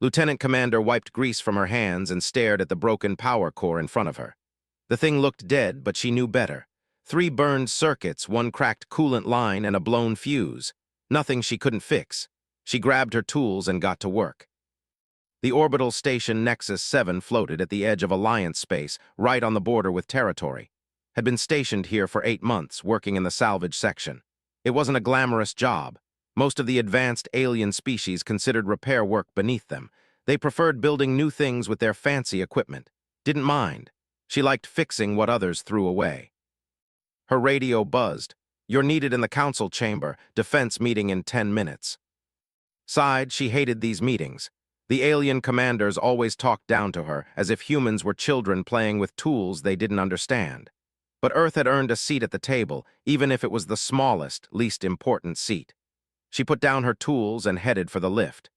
Lieutenant Commander wiped grease from her hands and stared at the broken power core in front of her. The thing looked dead, but she knew better. 3 burned circuits, 1 cracked coolant line, and a blown fuse. Nothing she couldn't fix. She grabbed her tools and got to work. The orbital station Nexus 7 floated at the edge of Alliance space, right on the border with territory. Had been stationed here for 8 months, working in the salvage section. It wasn't a glamorous job. Most of the advanced alien species considered repair work beneath them. They preferred building new things with their fancy equipment. Didn't mind. She liked fixing what others threw away. Her radio buzzed. "You're needed in the council chamber. Defense meeting in 10 minutes. Sighed, she hated these meetings. The alien commanders always talked down to her, as if humans were children playing with tools they didn't understand. But Earth had earned a seat at the table, even if it was the smallest, least important seat. She put down her tools and headed for the lift.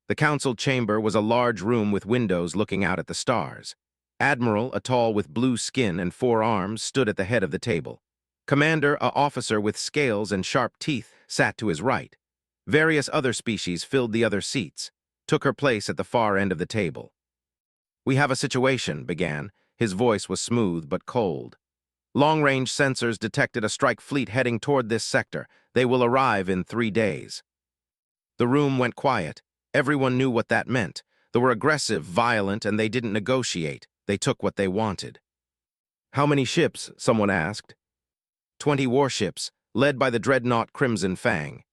The council chamber was a large room with windows looking out at the stars. Admiral, a tall with blue skin and 4 arms, stood at the head of the table. Commander, a officer with scales and sharp teeth, sat to his right. Various other species filled the other seats, took her place at the far end of the table. "We have a situation," began. His voice was smooth but cold. "Long-range sensors detected a strike fleet heading toward this sector. They will arrive in 3 days. The room went quiet. Everyone knew what that meant. They were aggressive, violent, and they didn't negotiate. They took what they wanted. "How many ships?" someone asked. 20 warships, led by the Dreadnought Crimson Fang.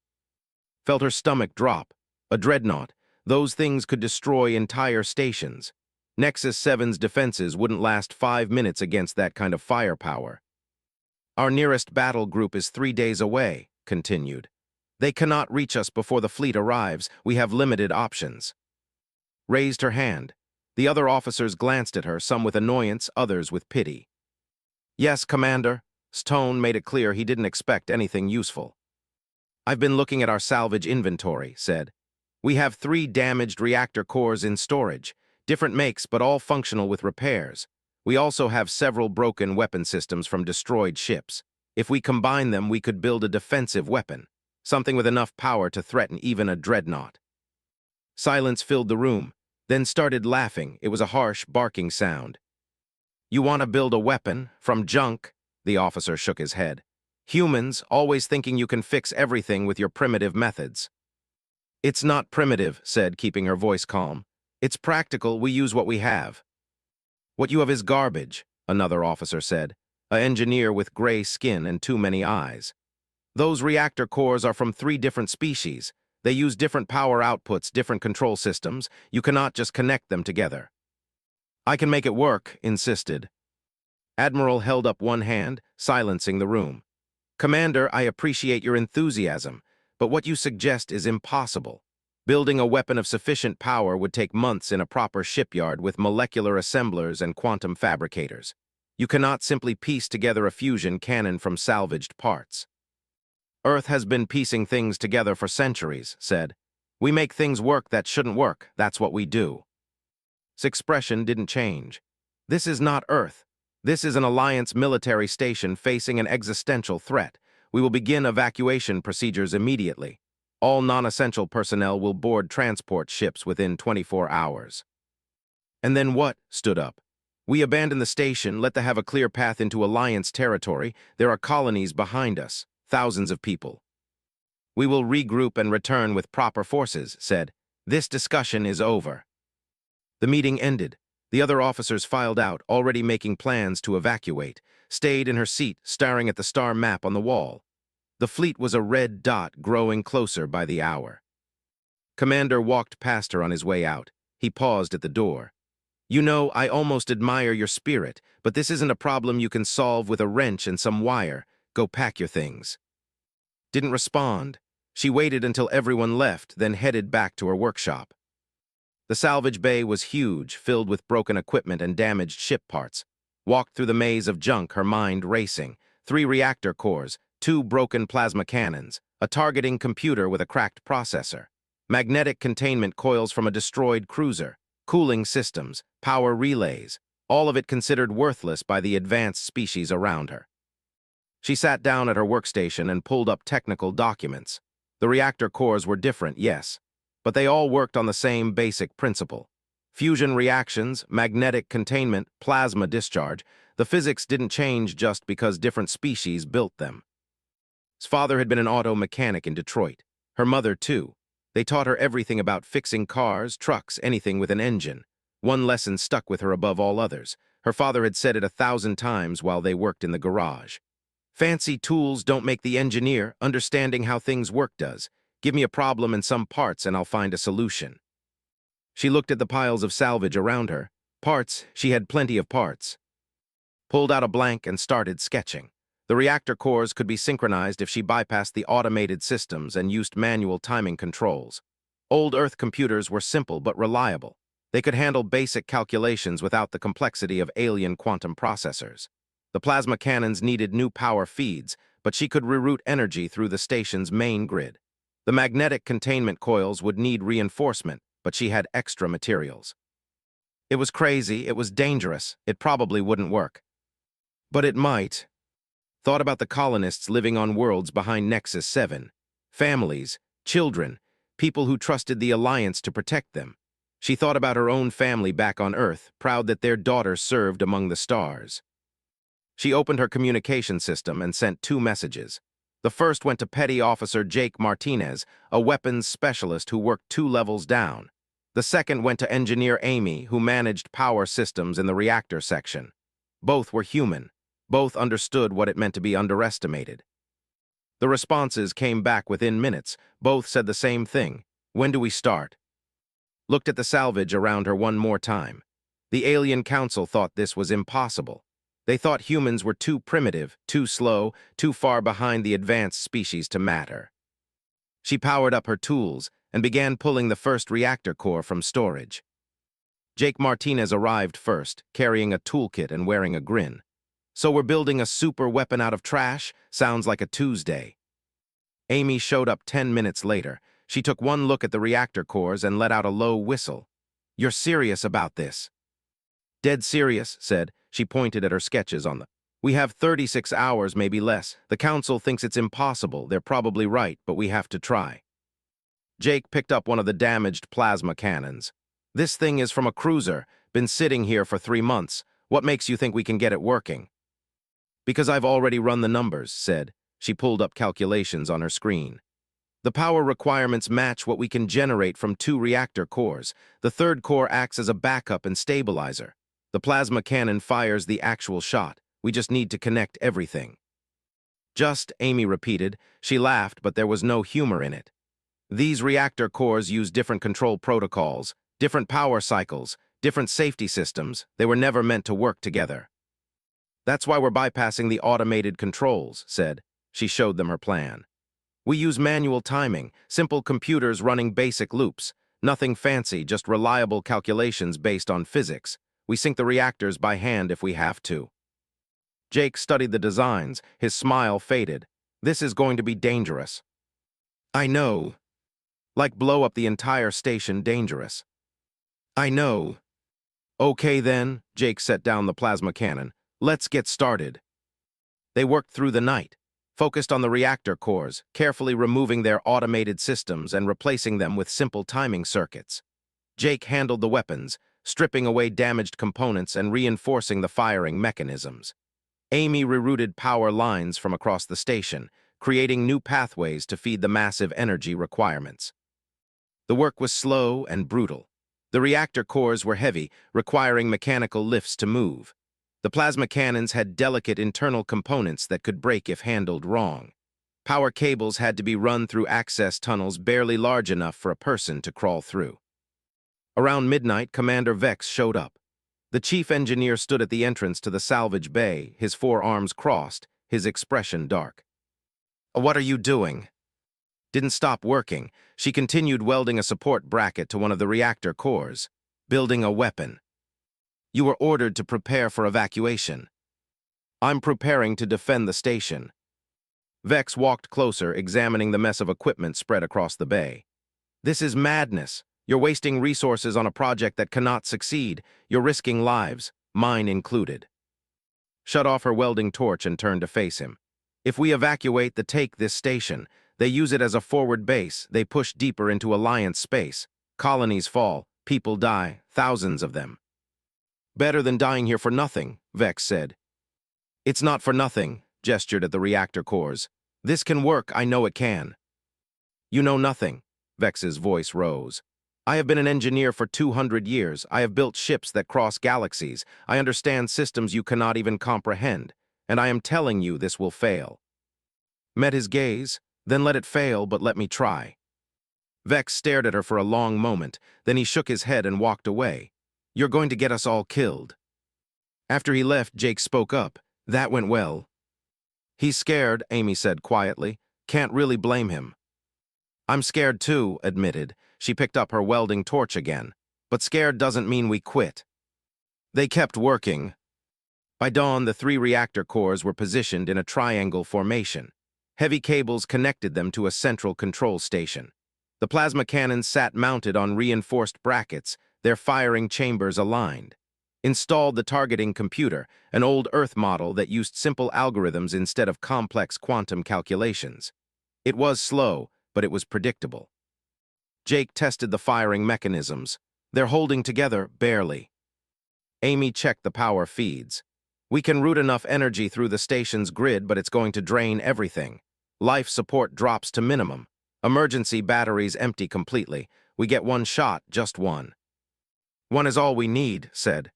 Felt her stomach drop. A Dreadnought. Those things could destroy entire stations. Nexus 7's defenses wouldn't last 5 minutes against that kind of firepower. "Our nearest battle group is 3 days away," continued. "They cannot reach us before the fleet arrives. We have limited options." Raised her hand. The other officers glanced at her, some with annoyance, others with pity. "Yes, Commander." Stone made it clear he didn't expect anything useful. "I've been looking at our salvage inventory," said. "We have 3 damaged reactor cores in storage, different makes but all functional with repairs. We also have several broken weapon systems from destroyed ships. If we combine them, we could build a defensive weapon, something with enough power to threaten even a Dreadnought." Silence filled the room, then started laughing. It was a harsh, barking sound. "You want to build a weapon from junk?" The officer shook his head. "Humans, always thinking you can fix everything with your primitive methods." "It's not primitive," said, keeping her voice calm. "It's practical. We use what we have." "What you have is garbage," another officer said, an engineer with gray skin and too many eyes. "Those reactor cores are from 3 different species. They use different power outputs, different control systems. You cannot just connect them together." "I can make it work," insisted. Admiral held up one hand, silencing the room. "Commander, I appreciate your enthusiasm, but what you suggest is impossible. Building a weapon of sufficient power would take months in a proper shipyard with molecular assemblers and quantum fabricators. You cannot simply piece together a fusion cannon from salvaged parts." "Earth has been piecing things together for centuries," said. "We make things work that shouldn't work. That's what we do." His expression didn't change. "This is not Earth. This is an Alliance military station facing an existential threat. We will begin evacuation procedures immediately. All non-essential personnel will board transport ships within 24 hours. "And then what?" stood up. "We abandon the station, let them have a clear path into Alliance territory. There are colonies behind us, thousands of people. We will regroup and return with proper forces," said. "This discussion is over." The meeting ended. The other officers filed out, already making plans to evacuate, stayed in her seat, staring at the star map on the wall. The fleet was a red dot growing closer by the hour. Commander walked past her on his way out. He paused at the door. "You know, I almost admire your spirit, but this isn't a problem you can solve with a wrench and some wire. Go pack your things." Didn't respond. She waited until everyone left, then headed back to her workshop. The salvage bay was huge, filled with broken equipment and damaged ship parts. Walked through the maze of junk, her mind racing. 3 reactor cores, 2 broken plasma cannons, a targeting computer with a cracked processor, magnetic containment coils from a destroyed cruiser, cooling systems, power relays, all of it considered worthless by the advanced species around her. She sat down at her workstation and pulled up technical documents. The reactor cores were different, yes. but they all worked on the same basic principle. Fusion reactions, magnetic containment, plasma discharge, the physics didn't change just because different species built them. His father had been an auto mechanic in Detroit. Her mother, too. They taught her everything about fixing cars, trucks, anything with an engine. One lesson stuck with her above all others. Her father had said it 1,000 times while they worked in the garage. Fancy tools don't make the engineer. Understanding how things work does. Give me a problem and some parts and I'll find a solution. She looked at the piles of salvage around her. Parts, she had plenty of parts. Pulled out a blank and started sketching. The reactor cores could be synchronized if she bypassed the automated systems and used manual timing controls. Old Earth computers were simple but reliable. They could handle basic calculations without the complexity of alien quantum processors. The plasma cannons needed new power feeds, but she could reroute energy through the station's main grid. The magnetic containment coils would need reinforcement, but she had extra materials. It was crazy, it was dangerous, it probably wouldn't work. But it might. Thought about the colonists living on worlds behind Nexus 7. Families, children, people who trusted the Alliance to protect them. She thought about her own family back on Earth, proud that their daughter served among the stars. She opened her communication system and sent 2 messages. The first went to Petty Officer Jake Martinez, a weapons specialist who worked 2 levels down. The second went to Engineer Amy, who managed power systems in the reactor section. Both were human. Both understood what it meant to be underestimated. The responses came back within minutes. Both said the same thing. When do we start? Looked at the salvage around her one more time. The Alien Council thought this was impossible. They thought humans were too primitive, too slow, too far behind the advanced species to matter. She powered up her tools and began pulling the first reactor core from storage. Jake Martinez arrived first, carrying a toolkit and wearing a grin. So we're building a super weapon out of trash? Sounds like a Tuesday. Amy showed up 10 minutes later. She took one look at the reactor cores and let out a low whistle. You're serious about this? Dead serious, said. She pointed at her sketches on the. We have 36 hours, maybe less. The council thinks it's impossible. They're probably right, but we have to try. Jake picked up one of the damaged plasma cannons. This thing is from a cruiser. Been sitting here for 3 months. What makes you think we can get it working? Because I've already run the numbers, said. She pulled up calculations on her screen. The power requirements match what we can generate from 2 reactor cores. The third core acts as a backup and stabilizer. The plasma cannon fires the actual shot. We just need to connect everything. Just, Amy repeated. She laughed, but there was no humor in it. These reactor cores use different control protocols, different power cycles, different safety systems. They were never meant to work together. That's why we're bypassing the automated controls, said. She showed them her plan. We use manual timing, simple computers running basic loops. Nothing fancy, just reliable calculations based on physics. We sync the reactors by hand if we have to. Jake studied the designs. His smile faded. This is going to be dangerous. I know. Like blow up the entire station dangerous. I know. Okay then, Jake set down the plasma cannon. Let's get started. They worked through the night, focused on the reactor cores, carefully removing their automated systems and replacing them with simple timing circuits. Jake handled the weapons, stripping away damaged components and reinforcing the firing mechanisms. Amy rerouted power lines from across the station, creating new pathways to feed the massive energy requirements. The work was slow and brutal. The reactor cores were heavy, requiring mechanical lifts to move. The plasma cannons had delicate internal components that could break if handled wrong. Power cables had to be run through access tunnels barely large enough for a person to crawl through. Around midnight, Commander Vex showed up. The chief engineer stood at the entrance to the salvage bay, his 4 arms crossed, his expression dark. What are you doing? Didn't stop working. She continued welding a support bracket to one of the reactor cores, building a weapon. You were ordered to prepare for evacuation. I'm preparing to defend the station. Vex walked closer, examining the mess of equipment spread across the bay. This is madness. You're wasting resources on a project that cannot succeed. You're risking lives, mine included. Shut off her welding torch and turned to face him. If we evacuate this station, They use it as a forward base. They push deeper into Alliance space. Colonies fall. People die. Thousands of them. Better than dying here for nothing, Vex said. It's not for nothing, gestured at the reactor cores. This can work, I know it can. You know nothing, Vex's voice rose. I have been an engineer for 200 years. I have built ships that cross galaxies. I understand systems you cannot even comprehend. And I am telling you this will fail. Met his gaze. Then let it fail, but let me try. Vex stared at her for a long moment. Then he shook his head and walked away. You're going to get us all killed. After he left, Jake spoke up. That went well. He's scared, Amy said quietly. Can't really blame him. I'm scared too, admitted. She picked up her welding torch again. But scared doesn't mean we quit. They kept working. By dawn, the 3 reactor cores were positioned in a triangle formation. Heavy cables connected them to a central control station. The plasma cannons sat mounted on reinforced brackets, their firing chambers aligned. Installed the targeting computer, an old Earth model that used simple algorithms instead of complex quantum calculations. It was slow, but it was predictable. Jake tested the firing mechanisms. They're holding together, barely. Amy checked the power feeds. We can route enough energy through the station's grid, but it's going to drain everything. Life support drops to minimum. Emergency batteries empty completely. We get one shot, just one. One is all we need, said.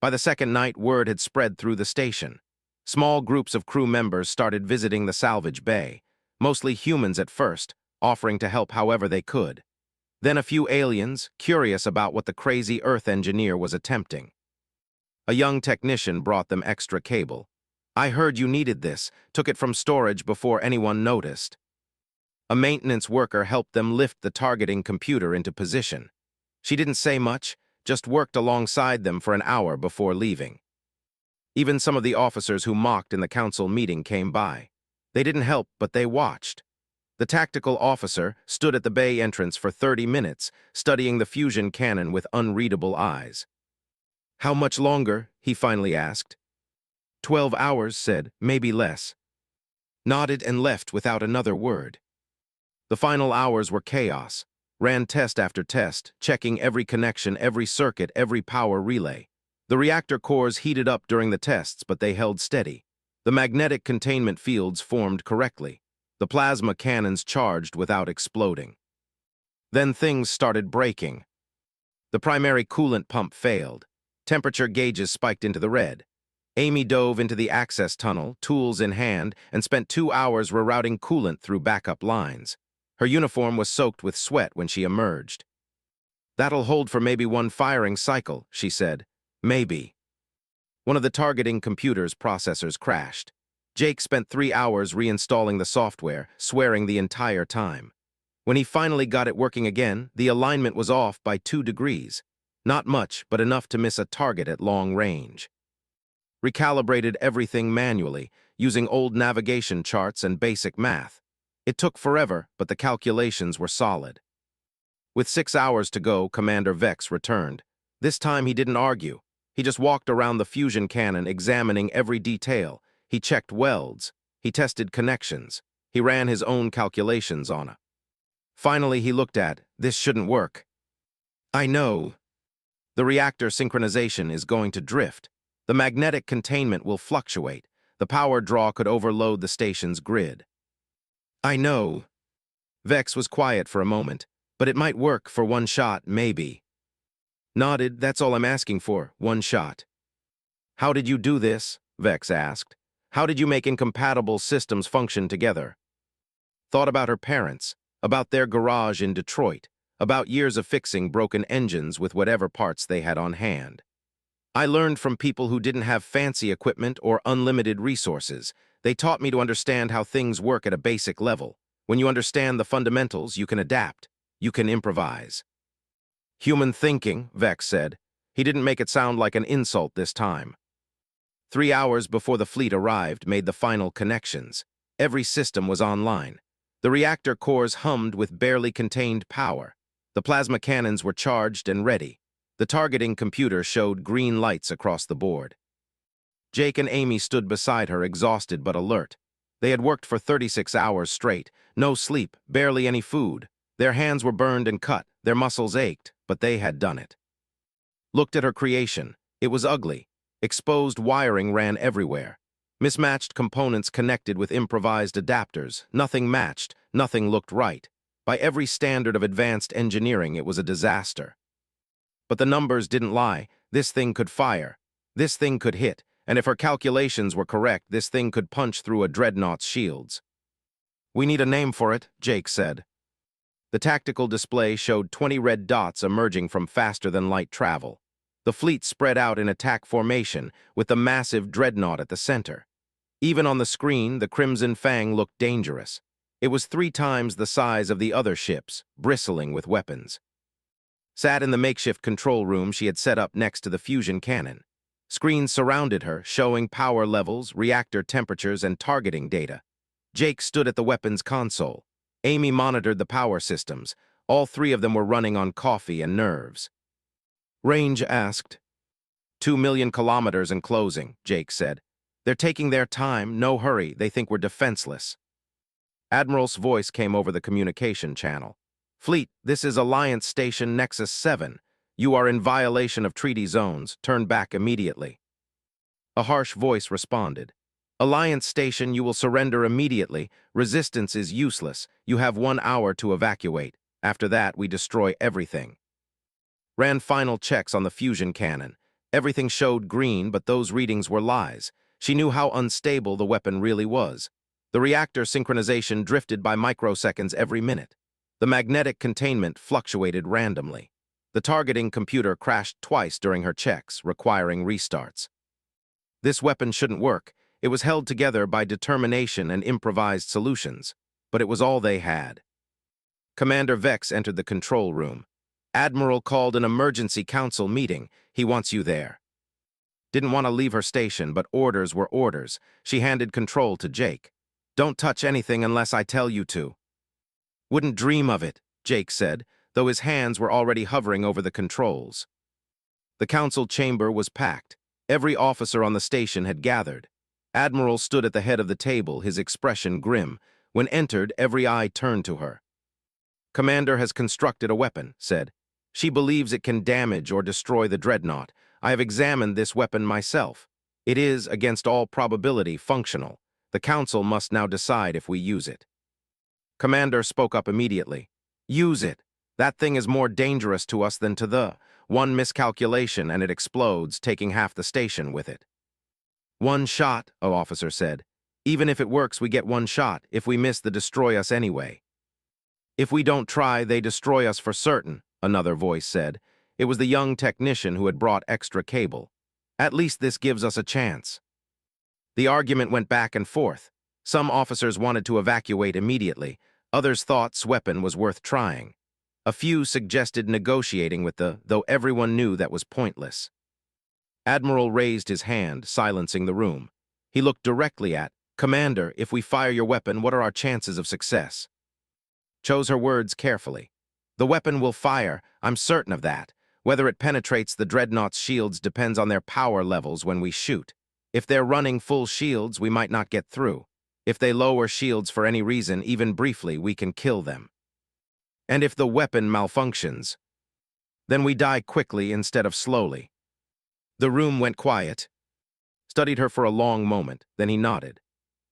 By the second night, word had spread through the station. Small groups of crew members started visiting the salvage bay, mostly humans at first, offering to help however they could. Then a few aliens, curious about what the crazy Earth engineer was attempting. A young technician brought them extra cable. I heard you needed this, took it from storage before anyone noticed. A maintenance worker helped them lift the targeting computer into position. She didn't say much, just worked alongside them for an hour before leaving. Even some of the officers who mocked in the council meeting came by. They didn't help, but they watched. The tactical officer stood at the bay entrance for 30 minutes, studying the fusion cannon with unreadable eyes. How much longer? He finally asked. 12 hours, said, maybe less. Nodded and left without another word. The final hours were chaos. Ran test after test, checking every connection, every circuit, every power relay. The reactor cores heated up during the tests, but they held steady. The magnetic containment fields formed correctly. The plasma cannons charged without exploding. Then things started breaking. The primary coolant pump failed. Temperature gauges spiked into the red. Amy dove into the access tunnel, tools in hand, and spent 2 hours rerouting coolant through backup lines. Her uniform was soaked with sweat when she emerged. That'll hold for maybe one firing cycle, she said. Maybe. One of the targeting computer's processors crashed. Jake spent 3 hours reinstalling the software, swearing the entire time. When he finally got it working again, the alignment was off by 2 degrees. Not much, but enough to miss a target at long range. Recalibrated everything manually, using old navigation charts and basic math. It took forever, but the calculations were solid. With 6 hours to go, Commander Vex returned. This time he didn't argue. He just walked around the fusion cannon, examining every detail. He checked welds. He tested connections. He ran his own calculations on it. Finally, he looked at, this shouldn't work. I know. The reactor synchronization is going to drift. The magnetic containment will fluctuate. The power draw could overload the station's grid. I know. Vex was quiet for a moment, but it might work for one shot, maybe. Nodded, that's all I'm asking for, one shot. How did you do this? Vex asked. How did you make incompatible systems function together? Thought about her parents, about their garage in Detroit, about years of fixing broken engines with whatever parts they had on hand. I learned from people who didn't have fancy equipment or unlimited resources. They taught me to understand how things work at a basic level. When you understand the fundamentals, you can adapt. You can improvise. Human thinking, Vex said. He didn't make it sound like an insult this time. 3 hours before the fleet arrived, made the final connections. Every system was online. The reactor cores hummed with barely contained power. The plasma cannons were charged and ready. The targeting computer showed green lights across the board. Jake and Amy stood beside her, exhausted but alert. They had worked for 36 hours straight, no sleep, barely any food. Their hands were burned and cut, their muscles ached, but they had done it. Looked at her creation. It was ugly. Exposed wiring ran everywhere. Mismatched components connected with improvised adapters. Nothing matched, nothing looked right. By every standard of advanced engineering, it was a disaster. But the numbers didn't lie. This thing could fire. This thing could hit. And if her calculations were correct, this thing could punch through a Dreadnought's shields. "We need a name for it," Jake said. The tactical display showed 20 red dots emerging from faster-than-light travel. The fleet spread out in attack formation, with the massive Dreadnought at the center. Even on the screen, the Crimson Fang looked dangerous. It was 3 times the size of the other ships, bristling with weapons. Sat in the makeshift control room she had set up next to the fusion cannon. Screens surrounded her, showing power levels, reactor temperatures, and targeting data. Jake stood at the weapons console. Amy monitored the power systems. All 3 of them were running on coffee and nerves. Range asked. 2 million kilometers and closing, Jake said. They're taking their time, no hurry, they think we're defenseless. Admiral's voice came over the communication channel. Fleet, this is Alliance Station Nexus 7. You are in violation of treaty zones. Turn back immediately. A harsh voice responded. Alliance Station, you will surrender immediately. Resistance is useless. You have 1 hour to evacuate. After that, we destroy everything. Ran final checks on the fusion cannon. Everything showed green, but those readings were lies. She knew how unstable the weapon really was. The reactor synchronization drifted by microseconds every minute. The magnetic containment fluctuated randomly. The targeting computer crashed twice during her checks, requiring restarts. This weapon shouldn't work. It was held together by determination and improvised solutions, but it was all they had. Commander Vex entered the control room. Admiral called an emergency council meeting. He wants you there. Didn't want to leave her station, but orders were orders. She handed control to Jake. Don't touch anything unless I tell you to. Wouldn't dream of it, Jake said, though his hands were already hovering over the controls. The council chamber was packed. Every officer on the station had gathered. Admiral stood at the head of the table, his expression grim. When entered, every eye turned to her. Commander has constructed a weapon, said. She believes it can damage or destroy the Dreadnought. I have examined this weapon myself. It is, against all probability, functional. The Council must now decide if we use it. Commander spoke up immediately. Use it. That thing is more dangerous to us than to the. One miscalculation and it explodes, taking half the station with it. 1 shot, an officer said. Even if it works, we get 1 shot. If we miss, they destroy us anyway. If we don't try, they destroy us for certain, another voice said. It was the young technician who had brought extra cable. At least this gives us a chance. The argument went back and forth. Some officers wanted to evacuate immediately. Others thought weapon was worth trying. A few suggested negotiating with though everyone knew that was pointless. Admiral raised his hand, silencing the room. He looked directly at, Commander, if we fire your weapon, what are our chances of success? Chose her words carefully. The weapon will fire, I'm certain of that. Whether it penetrates the Dreadnought's shields depends on their power levels when we shoot. If they're running full shields, we might not get through. If they lower shields for any reason, even briefly, we can kill them. And if the weapon malfunctions, then we die quickly instead of slowly. The room went quiet. Studied her for a long moment, then he nodded.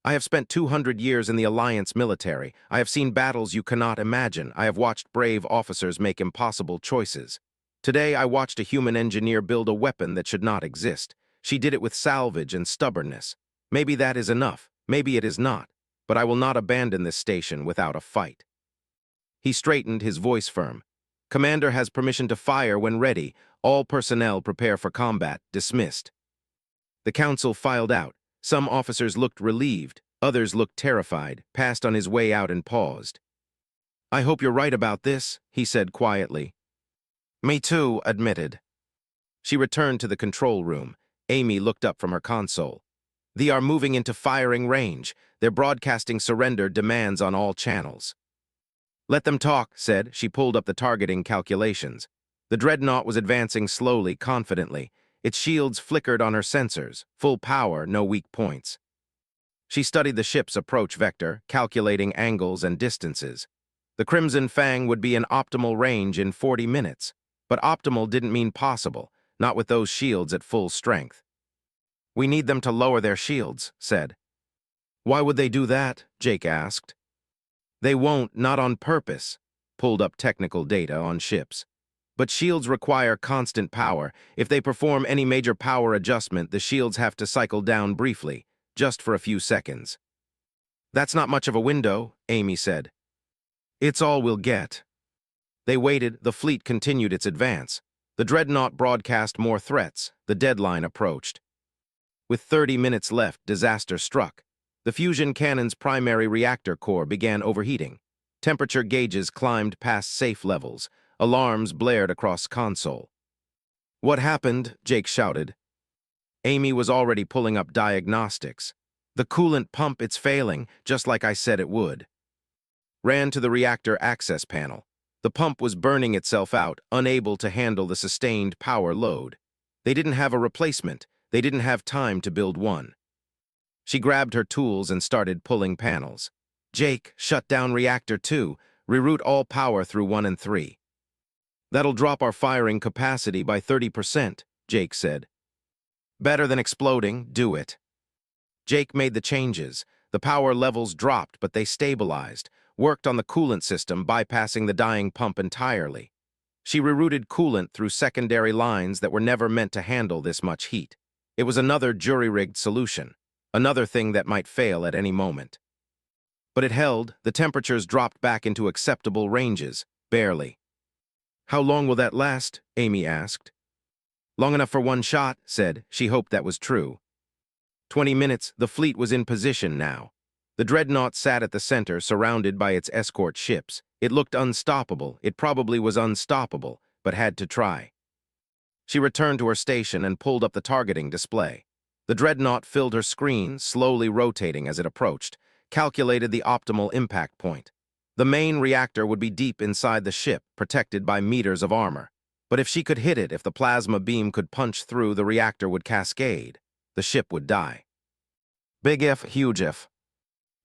I have spent 200 years in the Alliance military. I have seen battles you cannot imagine. I have watched brave officers make impossible choices. Today I watched a human engineer build a weapon that should not exist. She did it with salvage and stubbornness. Maybe that is enough. Maybe it is not. But I will not abandon this station without a fight. He straightened, his voice firm. Commander has permission to fire when ready. All personnel prepare for combat. Dismissed. The council filed out. Some officers looked relieved. Others looked terrified, passed on his way out and paused. I hope you're right about this, he said quietly. Me too, admitted. She returned to the control room. Amy looked up from her console. They are moving into firing range. They're broadcasting surrender demands on all channels. Let them talk, said. She pulled up the targeting calculations. The Dreadnought was advancing slowly, confidently. Its shields flickered on her sensors. Full power, no weak points. She studied the ship's approach vector, calculating angles and distances. The Crimson Fang would be in optimal range in 40 minutes, but optimal didn't mean possible, not with those shields at full strength. "We need them to lower their shields," said. "Why would they do that?" Jake asked. "They won't, not on purpose," pulled up technical data on ships. "But shields require constant power. If they perform any major power adjustment, the shields have to cycle down briefly, just for a few seconds." "That's not much of a window," Amy said. "It's all we'll get." They waited. The fleet continued its advance. The Dreadnought broadcast more threats. The deadline approached. With 30 minutes left, disaster struck. The fusion cannon's primary reactor core began overheating. Temperature gauges climbed past safe levels. Alarms blared across console. "What happened?" Jake shouted. Amy was already pulling up diagnostics. "The coolant pump, it's failing, just like I said it would." Ran to the reactor access panel. The pump was burning itself out, unable to handle the sustained power load. They didn't have a replacement. They didn't have time to build one. She grabbed her tools and started pulling panels. "Jake, shut down reactor 2. Reroute all power through 1 and 3. "That'll drop our firing capacity by 30%, Jake said. "Better than exploding, do it." Jake made the changes. The power levels dropped, but they stabilized, worked on the coolant system, bypassing the dying pump entirely. She rerouted coolant through secondary lines that were never meant to handle this much heat. It was another jury-rigged solution, another thing that might fail at any moment. But it held. The temperatures dropped back into acceptable ranges, barely. "How long will that last?" Amy asked. "Long enough for one shot," said. She hoped that was true. 20 minutes. The fleet was in position now. The Dreadnought sat at the center, surrounded by its escort ships. It looked unstoppable. It probably was unstoppable, but had to try. She returned to her station and pulled up the targeting display. The Dreadnought filled her screen, slowly rotating as it approached, calculated the optimal impact point. The main reactor would be deep inside the ship, protected by meters of armor. But if she could hit it, if the plasma beam could punch through, the reactor would cascade. The ship would die. "Big if, huge if."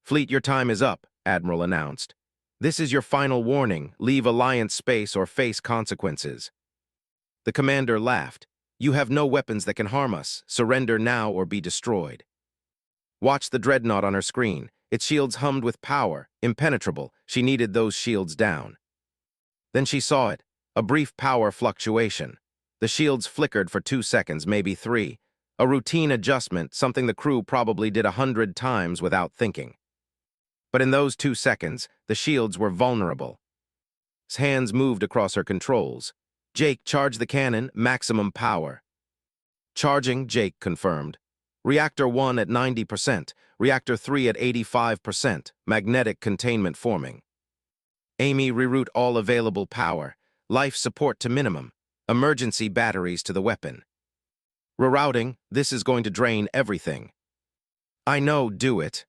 "Fleet, your time is up," Admiral announced. "This is your final warning. Leave Alliance space or face consequences." The commander laughed. "You have no weapons that can harm us. Surrender now or be destroyed." Watch the Dreadnought on her screen. Its shields hummed with power, impenetrable. She needed those shields down. Then she saw it, a brief power fluctuation. The shields flickered for 2 seconds, maybe 3. A routine adjustment, something the crew probably did 100 times without thinking. But in those 2 seconds, the shields were vulnerable. His hands moved across her controls. "Jake, charge the cannon, maximum power." "Charging," Jake confirmed. "Reactor 1 at 90%, Reactor 3 at 85%, magnetic containment forming." "Amy, reroute all available power. Life support to minimum. Emergency batteries to the weapon." "Rerouting, this is going to drain everything." "I know, do it."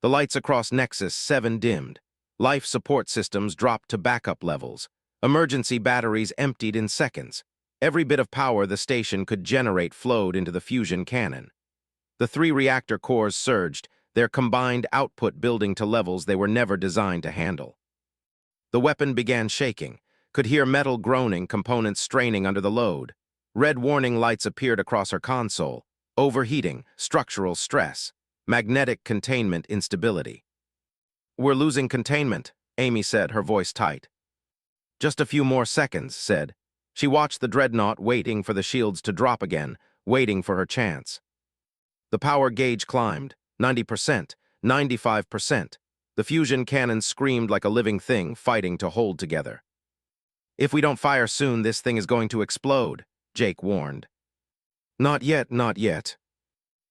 The lights across Nexus 7 dimmed. Life support systems dropped to backup levels. Emergency batteries emptied in seconds. Every bit of power the station could generate flowed into the fusion cannon. The 3 reactor cores surged, their combined output building to levels they were never designed to handle. The weapon began shaking. Could hear metal groaning, components straining under the load. Red warning lights appeared across her console. Overheating, structural stress, magnetic containment instability. "We're losing containment," Amy said, her voice tight. "Just a few more seconds," said. She watched the Dreadnought, waiting for the shields to drop again, waiting for her chance. The power gauge climbed, 90%, 95%. The fusion cannon screamed like a living thing, fighting to hold together. "If we don't fire soon, this thing is going to explode," Jake warned. "Not yet, not yet."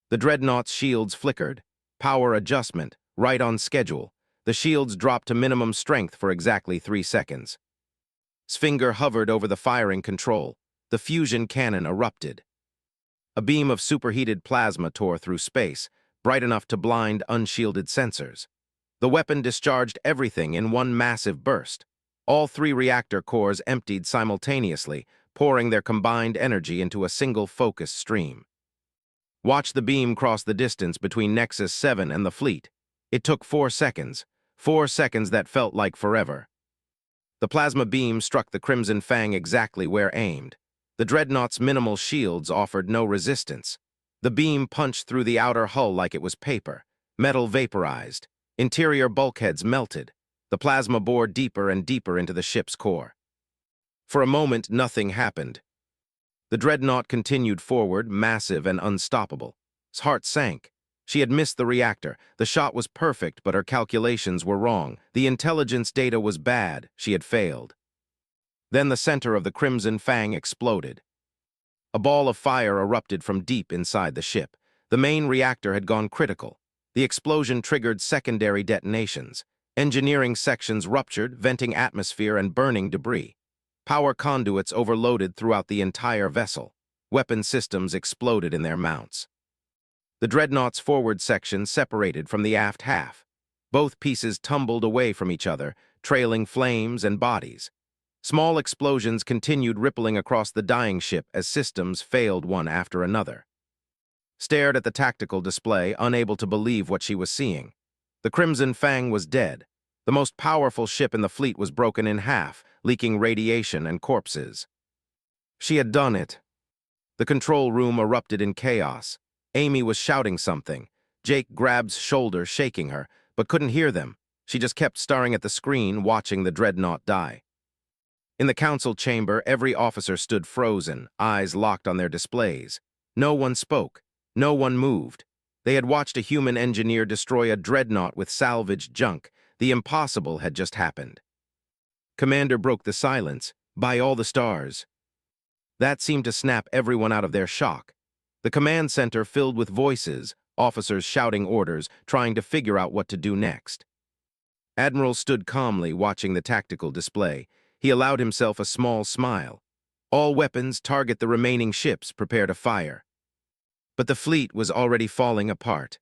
The Dreadnought's shields flickered. Power adjustment, right on schedule. The shields dropped to minimum strength for exactly 3 seconds. His finger hovered over the firing control. The fusion cannon erupted. A beam of superheated plasma tore through space, bright enough to blind unshielded sensors. The weapon discharged everything in one massive burst. All 3 reactor cores emptied simultaneously, pouring their combined energy into a single focused stream. Watch the beam cross the distance between Nexus 7 and the fleet. It took 4 seconds. 4 seconds that felt like forever. The plasma beam struck the Crimson Fang exactly where aimed. The Dreadnought's minimal shields offered no resistance. The beam punched through the outer hull like it was paper. Metal vaporized. Interior bulkheads melted. The plasma bored deeper and deeper into the ship's core. For a moment, nothing happened. The Dreadnought continued forward, massive and unstoppable. His heart sank. She had missed the reactor. The shot was perfect, but her calculations were wrong. The intelligence data was bad. She had failed. Then the center of the Crimson Fang exploded. A ball of fire erupted from deep inside the ship. The main reactor had gone critical. The explosion triggered secondary detonations. Engineering sections ruptured, venting atmosphere and burning debris. Power conduits overloaded throughout the entire vessel. Weapon systems exploded in their mounts. The Dreadnought's forward section separated from the aft half. Both pieces tumbled away from each other, trailing flames and bodies. Small explosions continued rippling across the dying ship as systems failed one after another. Stared at the tactical display, unable to believe what she was seeing. The Crimson Fang was dead. The most powerful ship in the fleet was broken in half, leaking radiation and corpses. She had done it. The control room erupted in chaos. Amy was shouting something. Jake grabbed shoulder, shaking her, but couldn't hear them. She just kept staring at the screen, watching the Dreadnought die. In the council chamber, every officer stood frozen, eyes locked on their displays. No one spoke. No one moved. They had watched a human engineer destroy a Dreadnought with salvaged junk. The impossible had just happened. Commander broke the silence. By all the stars. That seemed to snap everyone out of their shock. The command center filled with voices, officers shouting orders, trying to figure out what to do next. Admiral stood calmly, watching the tactical display. He allowed himself a small smile. All weapons target the remaining ships, prepare to fire. But the fleet was already falling apart.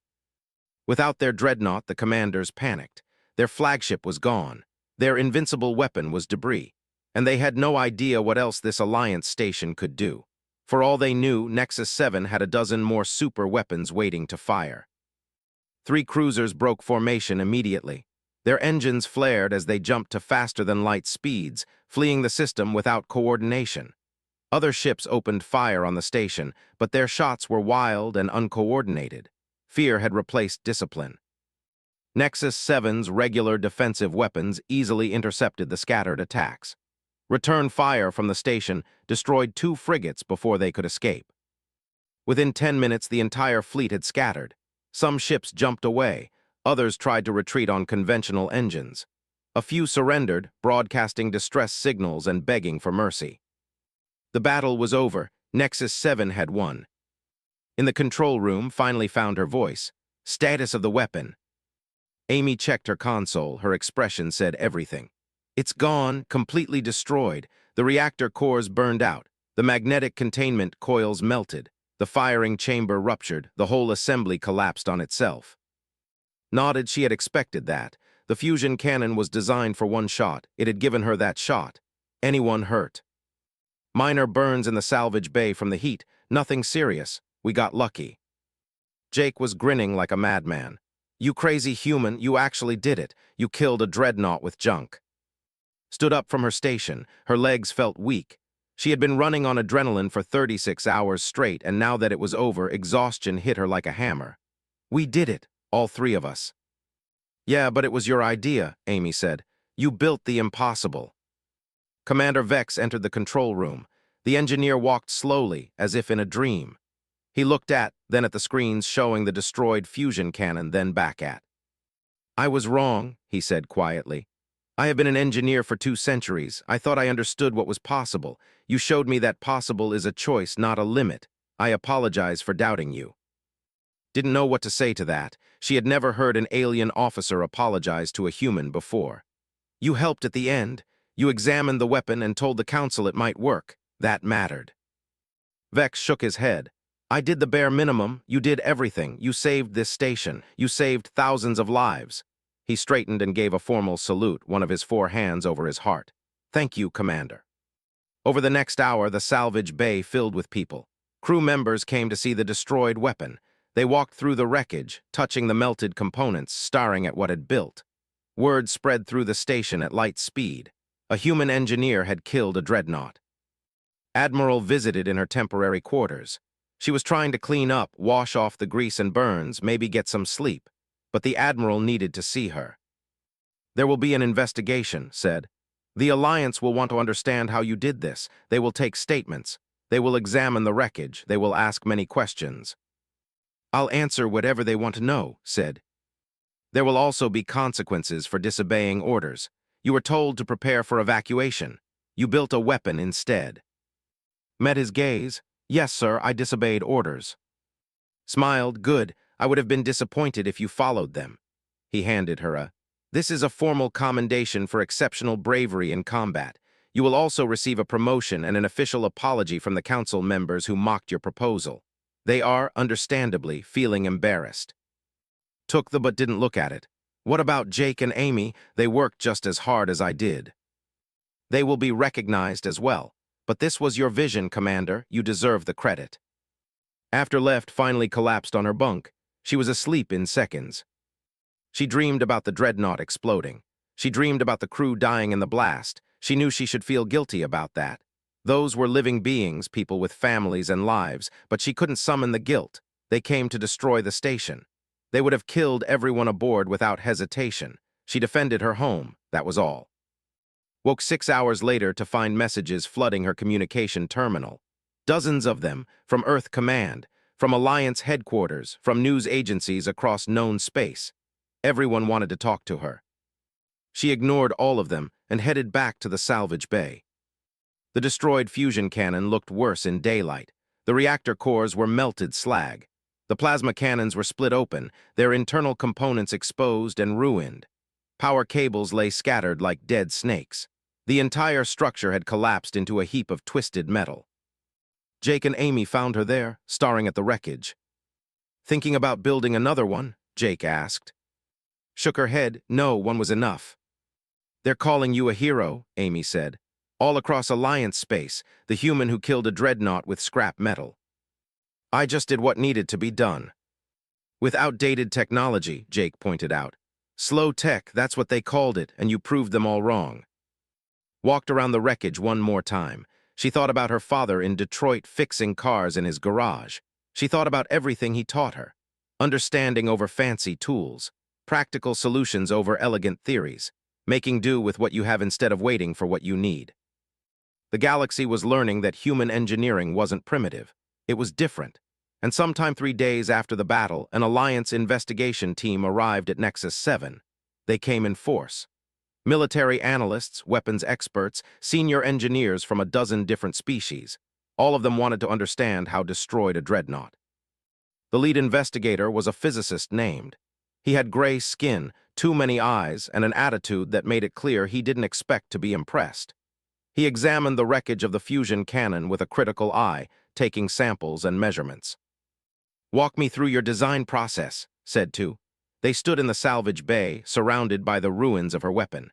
Without their Dreadnought, the commanders panicked. Their flagship was gone. Their invincible weapon was debris. And they had no idea what else this Alliance station could do. For all they knew, Nexus 7 had a dozen more super weapons waiting to fire. 3 cruisers broke formation immediately. Their engines flared as they jumped to faster-than-light speeds, fleeing the system without coordination. Other ships opened fire on the station, but their shots were wild and uncoordinated. Fear had replaced discipline. Nexus 7's regular defensive weapons easily intercepted the scattered attacks. Return fire from the station destroyed 2 frigates before they could escape. Within 10 minutes, the entire fleet had scattered. Some ships jumped away. Others tried to retreat on conventional engines. A few surrendered, broadcasting distress signals and begging for mercy. The battle was over. Nexus 7 had won. In the control room, finally found her voice. Status of the weapon. Amy checked her console. Her expression said everything. It's gone, completely destroyed. The reactor cores burned out. The magnetic containment coils melted. The firing chamber ruptured. The whole assembly collapsed on itself. Nodded. She had expected that. The fusion cannon was designed for one shot. It had given her that shot. Anyone hurt. Minor burns in the salvage bay from the heat. Nothing serious. We got lucky. Jake was grinning like a madman. You crazy human, you actually did it. You killed a Dreadnought with junk. Stood up from her station. Her legs felt weak. She had been running on adrenaline for 36 hours straight, and now that it was over, exhaustion hit her like a hammer. We did it, all 3 of us. Yeah, but it was your idea, Amy said. You built the impossible. Commander Vex entered the control room. The engineer walked slowly, as if in a dream. He looked then at the screens showing the destroyed fusion cannon, then back at. I was wrong, he said quietly. I have been an engineer for 2 centuries. I thought I understood what was possible. You showed me that possible is a choice, not a limit. I apologize for doubting you. Didn't know what to say to that. She had never heard an alien officer apologize to a human before. You helped at the end. You examined the weapon and told the council it might work. That mattered. Vex shook his head. I did the bare minimum. You did everything. You saved this station. You saved thousands of lives. He straightened and gave a formal salute, one of his 4 hands over his heart. Thank you, Commander. Over the next hour, the salvage bay filled with people. Crew members came to see the destroyed weapon. They walked through the wreckage, touching the melted components, staring at what had built. Word spread through the station at light speed. A human engineer had killed a dreadnought. Admiral visited in her temporary quarters. She was trying to clean up, wash off the grease and burns, maybe get some sleep. But the Admiral needed to see her. "There will be an investigation," said. "The Alliance will want to understand how you did this. They will take statements. They will examine the wreckage. They will ask many questions." "I'll answer whatever they want to know," said. "There will also be consequences for disobeying orders. You were told to prepare for evacuation. You built a weapon instead." Met his gaze. "Yes, sir, I disobeyed orders." Smiled. "Good. I would have been disappointed if you followed them." He handed her a, "This is a formal commendation for exceptional bravery in combat. You will also receive a promotion and an official apology from the council members who mocked your proposal. They are, understandably, feeling embarrassed." Took the but didn't look at it. "What about Jake and Amy? They worked just as hard as I did." "They will be recognized as well. But this was your vision, Commander. You deserve the credit." After left finally collapsed on her bunk. She was asleep in seconds. She dreamed about the dreadnought exploding. She dreamed about the crew dying in the blast. She knew she should feel guilty about that. Those were living beings, people with families and lives, but she couldn't summon the guilt. They came to destroy the station. They would have killed everyone aboard without hesitation. She defended her home, that was all. Woke 6 hours later to find messages flooding her communication terminal. Dozens of them, from Earth Command, from Alliance headquarters, from news agencies across known space. Everyone wanted to talk to her. She ignored all of them and headed back to the salvage bay. The destroyed fusion cannon looked worse in daylight. The reactor cores were melted slag. The plasma cannons were split open, their internal components exposed and ruined. Power cables lay scattered like dead snakes. The entire structure had collapsed into a heap of twisted metal. Jake and Amy found her there, staring at the wreckage. "Thinking about building another one?" Jake asked. Shook her head. "No, one was enough." "They're calling you a hero," Amy said. "All across Alliance space, the human who killed a dreadnought with scrap metal." "I just did what needed to be done." "With outdated technology," Jake pointed out. "Slow tech, that's what they called it, and you proved them all wrong." Walked around the wreckage one more time. She thought about her father in Detroit fixing cars in his garage. She thought about everything he taught her. Understanding over fancy tools. Practical solutions over elegant theories. Making do with what you have instead of waiting for what you need. The galaxy was learning that human engineering wasn't primitive. It was different. And sometime 3 days after the battle, an Alliance investigation team arrived at Nexus 7. They came in force. Military analysts, weapons experts, senior engineers from a dozen different species. All of them wanted to understand how destroyed a dreadnought. The lead investigator was a physicist named. He had gray skin, too many eyes, and an attitude that made it clear he didn't expect to be impressed. He examined the wreckage of the fusion cannon with a critical eye, taking samples and measurements. "Walk me through your design process," said Tu. They stood in the salvage bay, surrounded by the ruins of her weapon.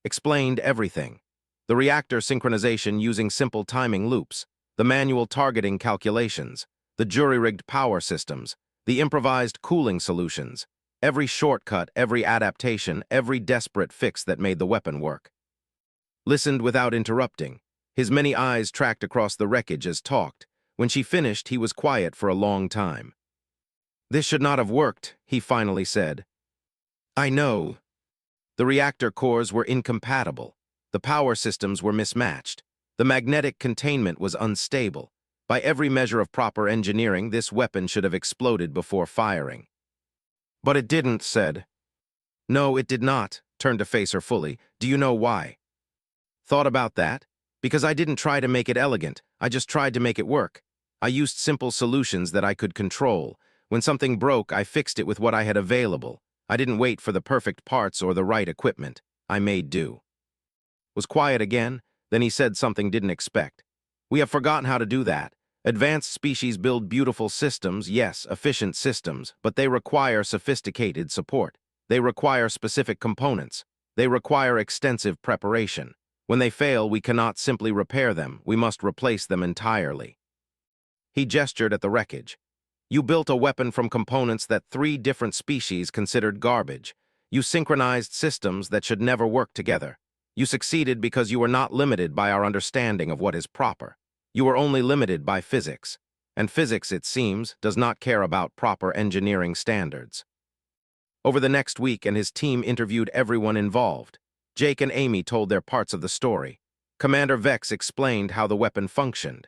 Explained everything. The reactor synchronization using simple timing loops, the manual targeting calculations, the jury-rigged power systems, the improvised cooling solutions, every shortcut, every adaptation, every desperate fix that made the weapon work. Listened without interrupting. His many eyes tracked across the wreckage as talked. When she finished, he was quiet for a long time. "This should not have worked," he finally said. "I know." The reactor cores were incompatible. The power systems were mismatched. The magnetic containment was unstable. By every measure of proper engineering, this weapon should have exploded before firing. "But it didn't," said. "No, it did not," turned to face her fully. "Do you know why?" "Thought about that? Because I didn't try to make it elegant. I just tried to make it work. I used simple solutions that I could control. When something broke, I fixed it with what I had available. I didn't wait for the perfect parts or the right equipment. I made do." Was quiet again, then he said something didn't expect. "We have forgotten how to do that. Advanced species build beautiful systems, yes, efficient systems, but they require sophisticated support. They require specific components. They require extensive preparation. When they fail, we cannot simply repair them. We must replace them entirely." He gestured at the wreckage. You built a weapon from components that 3 different species considered garbage. You synchronized systems that should never work together. You succeeded because you were not limited by our understanding of what is proper. You were only limited by physics. And physics, it seems, does not care about proper engineering standards. Over the next week, and his team interviewed everyone involved. Jake and Amy told their parts of the story. Commander Vex explained how the weapon functioned.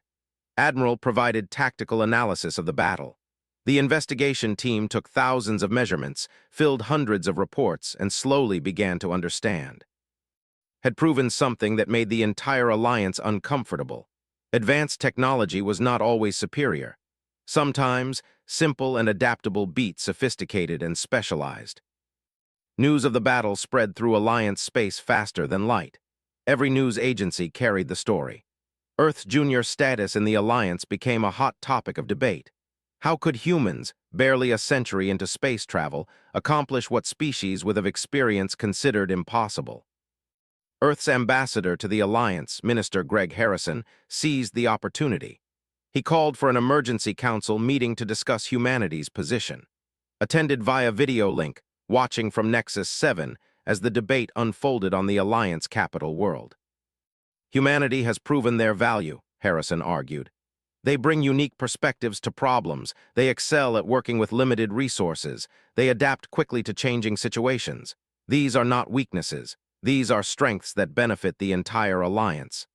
Admiral provided tactical analysis of the battle. The investigation team took thousands of measurements, filled hundreds of reports, and slowly began to understand. Had proven something that made the entire alliance uncomfortable. Advanced technology was not always superior. Sometimes, simple and adaptable beat sophisticated and specialized. News of the battle spread through Alliance space faster than light. Every news agency carried the story. Earth's junior status in the Alliance became a hot topic of debate. How could humans, barely a century into space travel, accomplish what species with of experience considered impossible? Earth's ambassador to the Alliance, Minister Greg Harrison, seized the opportunity. He called for an emergency council meeting to discuss humanity's position. Attended via video link, watching from Nexus 7 as the debate unfolded on the Alliance capital world. Humanity has proven their value, Harrison argued. They bring unique perspectives to problems, they excel at working with limited resources, they adapt quickly to changing situations. These are not weaknesses, these are strengths that benefit the entire Alliance.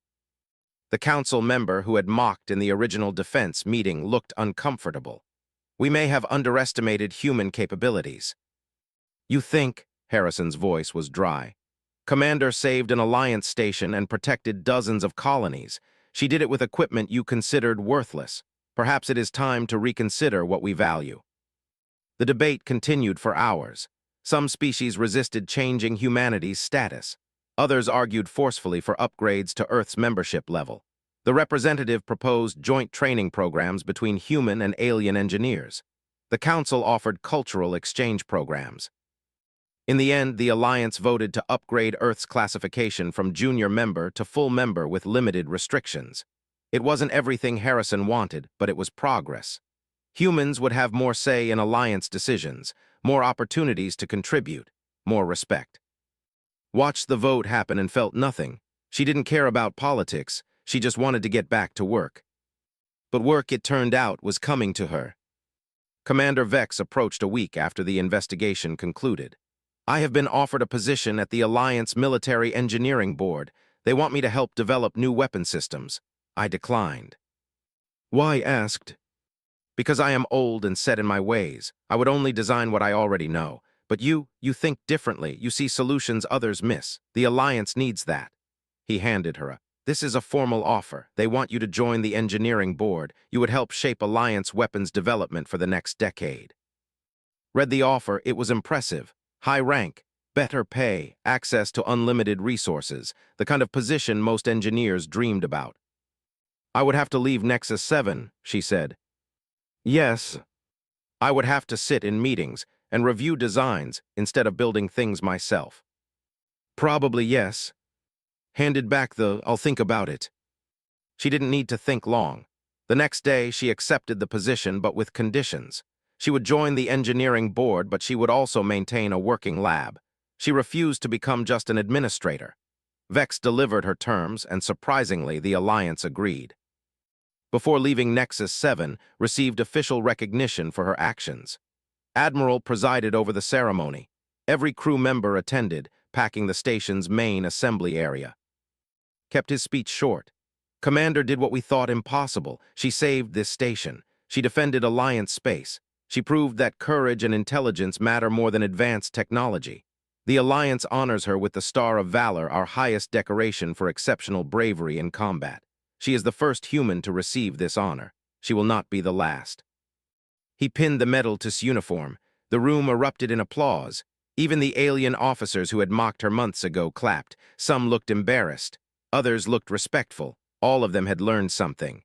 The council member who had mocked in the original defense meeting looked uncomfortable. We may have underestimated human capabilities. You think, Harrison's voice was dry. Commander saved an Alliance station and protected dozens of colonies. She did it with equipment you considered worthless. Perhaps it is time to reconsider what we value. The debate continued for hours. Some species resisted changing humanity's status. Others argued forcefully for upgrades to Earth's membership level. The representative proposed joint training programs between human and alien engineers. The council offered cultural exchange programs. In the end, the Alliance voted to upgrade Earth's classification from junior member to full member with limited restrictions. It wasn't everything Harrison wanted, but it was progress. Humans would have more say in Alliance decisions, more opportunities to contribute, more respect. Watched the vote happen and felt nothing. She didn't care about politics, she just wanted to get back to work. But work, it turned out, was coming to her. Commander Vex approached a week after the investigation concluded. I have been offered a position at the Alliance Military Engineering Board. They want me to help develop new weapon systems. I declined. Why, asked? Because I am old and set in my ways. I would only design what I already know. But you think differently. You see solutions others miss. The Alliance needs that. He handed her a. This is a formal offer. They want you to join the engineering board. You would help shape Alliance weapons development for the next decade. Read the offer. It was impressive. High rank, better pay, access to unlimited resources, the kind of position most engineers dreamed about. I would have to leave Nexus 7, she said. Yes. I would have to sit in meetings and review designs instead of building things myself. Probably yes. Handed back the, I'll think about it. She didn't need to think long. The next day, she accepted the position, but with conditions. She would join the engineering board, but she would also maintain a working lab. She refused to become just an administrator. Vex delivered her terms, and surprisingly, the Alliance agreed. Before leaving Nexus 7, received official recognition for her actions. Admiral presided over the ceremony. Every crew member attended, packing the station's main assembly area. Kept his speech short. Commander did what we thought impossible. She saved this station. She defended Alliance space. She proved that courage and intelligence matter more than advanced technology. The Alliance honors her with the Star of Valor, our highest decoration for exceptional bravery in combat. She is the first human to receive this honor. She will not be the last. He pinned the medal to his uniform. The room erupted in applause. Even the alien officers who had mocked her months ago clapped. Some looked embarrassed. Others looked respectful. All of them had learned something.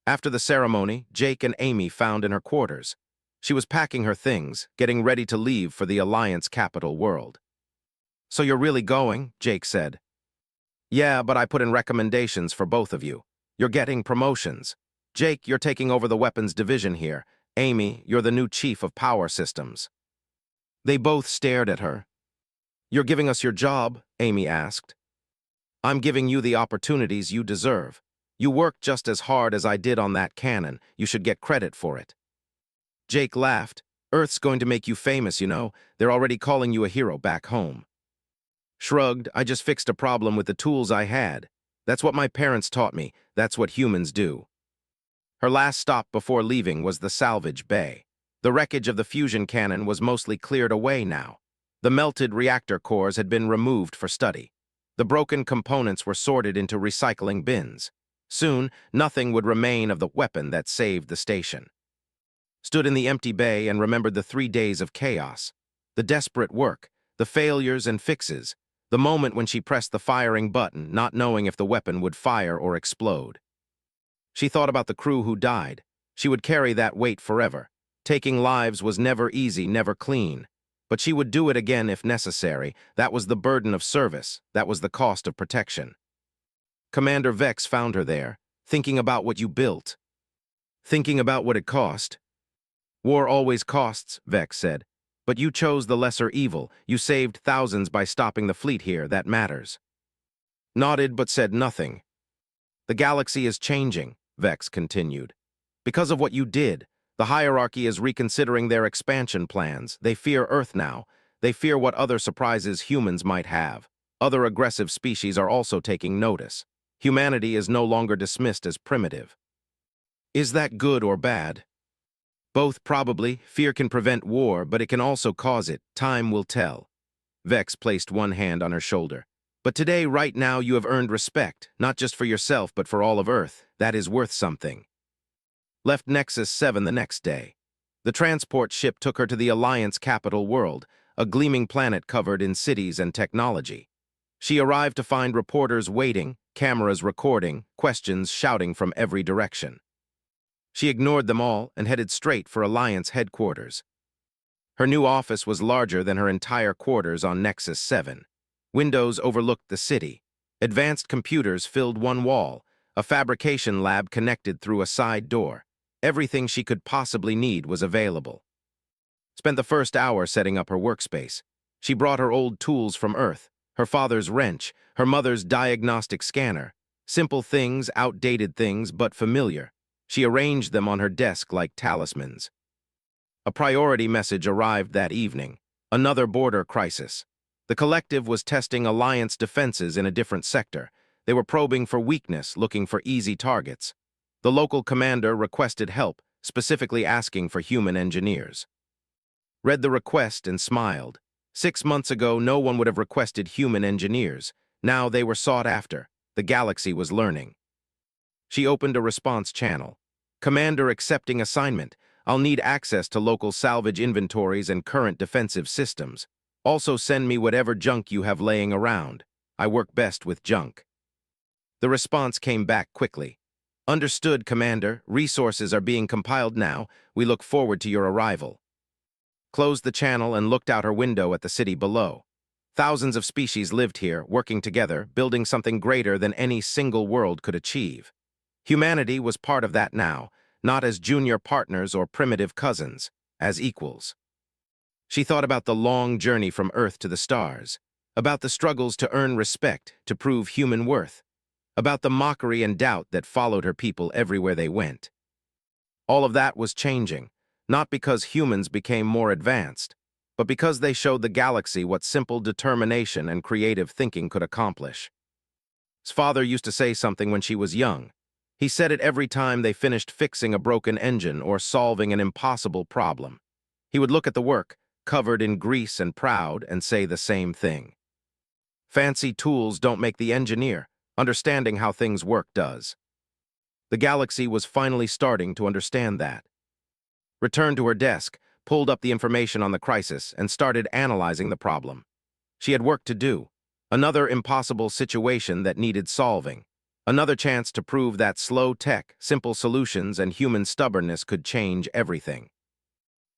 After the ceremony, Jake and Amy found in her quarters. She was packing her things, getting ready to leave for the Alliance capital world. So you're really going? Jake said. Yeah, but I put in recommendations for both of you. You're getting promotions. Jake, you're taking over the weapons division here. Amy, you're the new chief of power systems. They both stared at her. You're giving us your job? Amy asked. I'm giving you the opportunities you deserve. You worked just as hard as I did on that cannon. You should get credit for it. Jake laughed. Earth's going to make you famous, you know. They're already calling you a hero back home. Shrugged, I just fixed a problem with the tools I had. That's what my parents taught me. That's what humans do. Her last stop before leaving was the salvage bay. The wreckage of the fusion cannon was mostly cleared away now. The melted reactor cores had been removed for study. The broken components were sorted into recycling bins. Soon, nothing would remain of the weapon that saved the station. Stood in the empty bay and remembered the 3 days of chaos. The desperate work, the failures and fixes, the moment when she pressed the firing button, not knowing if the weapon would fire or explode. She thought about the crew who died. She would carry that weight forever. Taking lives was never easy, never clean. But she would do it again if necessary. That was the burden of service. That was the cost of protection. Commander Vex found her there, thinking about what you built. Thinking about what it cost. War always costs, Vex said. But you chose the lesser evil. You saved thousands by stopping the fleet here. That matters. Nodded but said nothing. The galaxy is changing, Vex continued. Because of what you did, the hierarchy is reconsidering their expansion plans. They fear Earth now. They fear what other surprises humans might have. Other aggressive species are also taking notice. Humanity is no longer dismissed as primitive. Is that good or bad? Both, probably. Fear can prevent war, but it can also cause it. Time will tell. Vex placed one hand on her shoulder. But today, right now, you have earned respect, not just for yourself, but for all of Earth. That is worth something. Left Nexus 7 the next day. The transport ship took her to the Alliance capital world, a gleaming planet covered in cities and technology. She arrived to find reporters waiting, cameras recording, questions shouting from every direction. She ignored them all and headed straight for Alliance headquarters. Her new office was larger than her entire quarters on Nexus 7. Windows overlooked the city. Advanced computers filled one wall. A fabrication lab connected through a side door. Everything she could possibly need was available. Spent the first hour setting up her workspace. She brought her old tools from Earth, her father's wrench, her mother's diagnostic scanner. Simple things, outdated things, but familiar. She arranged them on her desk like talismans. A priority message arrived that evening. Another border crisis. The collective was testing Alliance defenses in a different sector. They were probing for weakness, looking for easy targets. The local commander requested help, specifically asking for human engineers. Read the request and smiled. 6 months ago, no one would have requested human engineers. Now they were sought after. The galaxy was learning. She opened a response channel. Commander accepting assignment. I'll need access to local salvage inventories and current defensive systems. Also send me whatever junk you have laying around. I work best with junk. The response came back quickly. Understood, Commander. Resources are being compiled now. We look forward to your arrival. Closed the channel and looked out her window at the city below. Thousands of species lived here, working together, building something greater than any single world could achieve. Humanity was part of that now, not as junior partners or primitive cousins, as equals. She thought about the long journey from Earth to the stars, about the struggles to earn respect, to prove human worth, about the mockery and doubt that followed her people everywhere they went. All of that was changing, not because humans became more advanced, but because they showed the galaxy what simple determination and creative thinking could accomplish. His father used to say something when she was young. He said it every time they finished fixing a broken engine or solving an impossible problem. He would look at the work, covered in grease and proud, and say the same thing. Fancy tools don't make the engineer. Understanding how things work does. The galaxy was finally starting to understand that. Returned to her desk, pulled up the information on the crisis, and started analyzing the problem. She had work to do. Another impossible situation that needed solving. Another chance to prove that slow tech, simple solutions, and human stubbornness could change everything.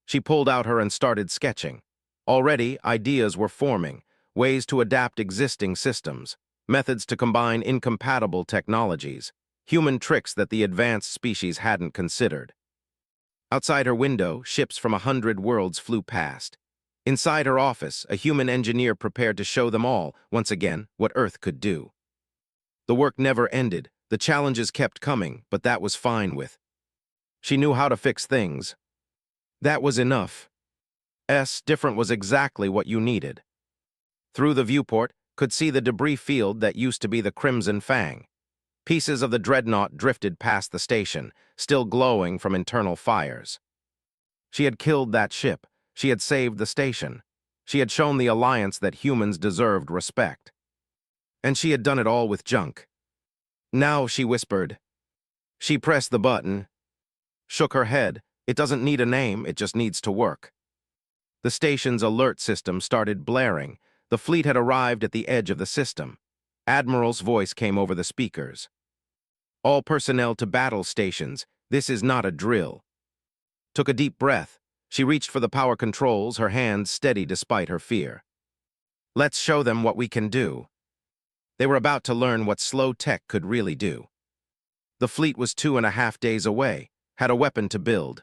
She pulled out her and started sketching. Already, ideas were forming, ways to adapt existing systems, methods to combine incompatible technologies. human tricks that the advanced species hadn't considered. Outside her window, ships from 100 worlds flew past. Inside her office, a human engineer prepared to show them all, once again, what Earth could do. The work never ended, the challenges kept coming, but that was fine with. She knew how to fix things. That was enough. Different was exactly what you needed. Through the viewport, could see the debris field that used to be the Crimson Fang. Pieces of the Dreadnought drifted past the station, still glowing from internal fires. She had killed that ship. She had saved the station. She had shown the Alliance that humans deserved respect. And she had done it all with junk. Now, she whispered. She pressed the button, shook her head. It doesn't need a name, it just needs to work. The station's alert system started blaring. The fleet had arrived at the edge of the system. Admiral's voice came over the speakers. All personnel to battle stations. This is not a drill. Took a deep breath. She reached for the power controls, her hands steady despite her fear. Let's show them what we can do. They were about to learn what slow tech could really do. The fleet was 2.5 days away, had a weapon to build.